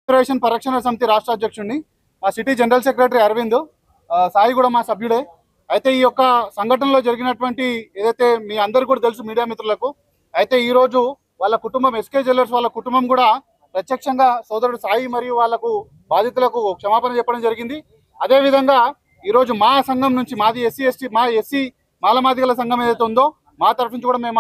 Reservation పరిరక్షణ సమితి రాష్ట్ర అధ్యక్షుడిని, మా city general secretary Aravind, Sai కూడా మా సభ్యుడే. అయితే ఈ యొక్క సంఘటనలో జరిగినటువంటి ఏదైతే మీ అందరికీ కూడా తెలుసు మీడియా మిత్రులకు, అయితే ఈరోజు వాళ్ళ కుటుంబం ఎస్కే జ్యువెలర్స్ వాళ్ళ కుటుంబం కూడా ప్రత్యక్షంగా సోదరుడు సాయి మరియు వాళ్లకు బాధితులకు క్షమాపణ చెప్పడం జరిగింది. అదేవిధంగా ఈరోజు మా సంఘం నుంచి మాది ఎస్సీ మాలమాదిగల సంఘం ఏదైతే ఉందో మా తరఫు నుంచి కూడా మేము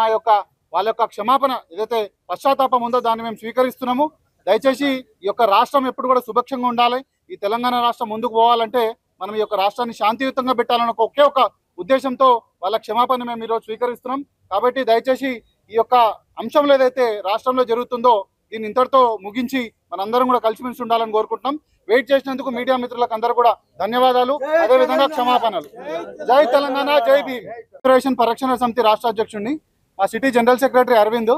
వాళ్ళ యొక్క క్షమాపణ ఏదైతే పశ్చాత్తాపం ఉందో దాన్ని మేము స్వీకరిస్తున్నాము. దయచేసి ఈ యొక్క రాష్ట్రం ఎప్పుడు కూడా సుభిక్షంగా ఉండాలి, ఈ తెలంగాణ రాష్ట్రం ముందుకు పోవాలంటే మనం ఈ యొక్క రాష్ట్రాన్ని శాంతియుతంగా పెట్టాలన్న ఒకే ఒక ఉద్దేశంతో వాళ్ళ క్షమాపణ మేము ఈరోజు స్వీకరిస్తున్నాం. కాబట్టి దయచేసి ఈ యొక్క అంశంలో ఏదైతే రాష్ట్రంలో జరుగుతుందో దీన్ని ఇంతటితో ముగించి మనందరం కూడా కలిసిమెలిసి ఉండాలని కోరుకుంటున్నాం. వెయిట్ చేసినందుకు మీడియా మిత్రులకు అందరూ కూడా ధన్యవాదాలు, అదేవిధంగా క్షమాపణలు. జై తెలంగాణ, జై భీమ్. రిజర్వేషన్ పరిరక్షణ సమితి రాష్ట్ర అధ్యక్షుడిని, మా city general secretary Aravind,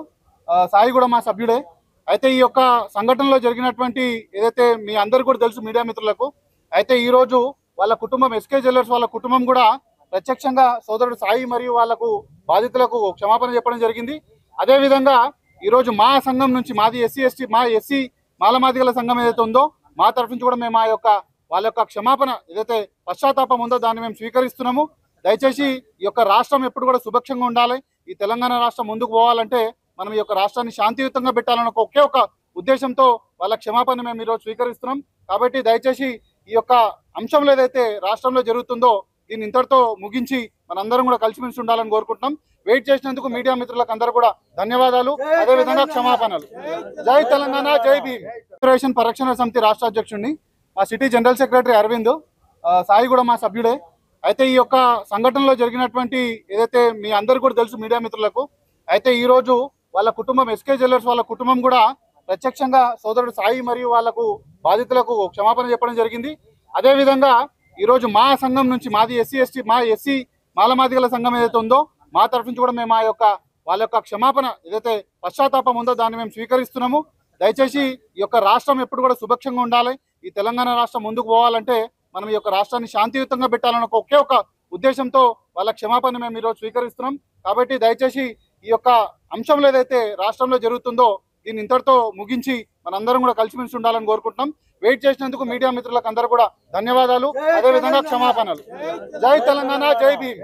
Sai కూడా మా సభ్యుడే. అయితే ఈ యొక్క సంఘటనలో జరిగినటువంటి ఏదైతే మీ అందరికీ కూడా తెలుసు మీడియా మిత్రులకు, అయితే ఈరోజు వాళ్ళ కుటుంబం ఎస్కే జ్యువెలర్స్ వాళ్ళ కుటుంబం కూడా ప్రత్యక్షంగా సోదరుడు సాయి మరియు వాళ్లకు బాధితులకు క్షమాపణ చెప్పడం జరిగింది. అదేవిధంగా ఈరోజు మా సంఘం నుంచి మాది ఎస్సీ మాలమాదిగల సంఘం ఏదైతే ఉందో మా తరఫు నుంచి కూడా మేము వాళ్ళ యొక్క క్షమాపణ ఏదైతే పశ్చాత్తాపం ఉందో దాన్ని మేము స్వీకరిస్తున్నాము. దయచేసి ఈ యొక్క రాష్ట్రం ఎప్పుడు కూడా సుభిక్షంగా ఉండాలి, ఈ తెలంగాణ రాష్ట్రం ముందుకు పోవాలంటే మనం ఈ యొక్క రాష్ట్రాన్ని శాంతియుతంగా పెట్టాలన్న ఒకే ఒక ఉద్దేశంతో వాళ్ళ క్షమాపణ మేము ఈరోజు స్వీకరిస్తున్నాం. కాబట్టి దయచేసి ఈ యొక్క అంశంలో ఏదైతే రాష్ట్రంలో జరుగుతుందో దీన్ని ఇంతటితో ముగించి మనందరం కూడా కలిసిమెలిసి ఉండాలని కోరుకుంటున్నాం. వెయిట్ చేసినందుకు మీడియా మిత్రులకు అందరూ కూడా ధన్యవాదాలు, అదేవిధంగా క్షమాపణలు. జై తెలంగాణ, జై భీమ్. రిజర్వేషన్ పరిరక్షణ సమితి రాష్ట్ర అధ్యక్షుడిని, మా city general secretary Aravind, Sai కూడా మా సభ్యుడే. అయితే ఈ యొక్క సంఘటనలో జరిగినటువంటి ఏదైతే మీ అందరికీ కూడా తెలుసు మీడియా మిత్రులకు, అయితే ఈరోజు వాళ్ళ కుటుంబం ఎస్కే జ్యువెలర్స్ వాళ్ళ కుటుంబం కూడా ప్రత్యక్షంగా సోదరుడు సాయి మరియు వాళ్లకు బాధితులకు క్షమాపణ చెప్పడం జరిగింది. అదేవిధంగా ఈరోజు మా సంఘం నుంచి మాది ఎస్సీ మాలమాదిగల సంఘం ఏదైతే ఉందో మా తరఫు నుంచి కూడా మేము వాళ్ళ యొక్క క్షమాపణ ఏదైతే పశ్చాత్తాపం ఉందో దాన్ని మేము స్వీకరిస్తున్నాము. దయచేసి ఈ యొక్క రాష్ట్రం ఎప్పుడు కూడా సుభిక్షంగా ఉండాలి, ఈ తెలంగాణ రాష్ట్రం ముందుకు పోవాలంటే మనం ఈ యొక్క రాష్ట్రాన్ని శాంతియుతంగా పెట్టాలన్న ఒకే ఒక ఉద్దేశంతో వాళ్ళ క్షమాపణ మేము ఈరోజు స్వీకరిస్తున్నాం. కాబట్టి దయచేసి ఈ యొక్క అంశంలో ఏదైతే రాష్ట్రంలో జరుగుతుందో దీన్ని ఇంతటితో ముగించి మనందరం కూడా కలిసిమెలిసి ఉండాలని కోరుకుంటున్నాం. వెయిట్ చేసినందుకు మీడియా మిత్రులకు అందరూ కూడా ధన్యవాదాలు, అదేవిధంగా క్షమాపణలు. జై తెలంగాణ, జై భీమ్.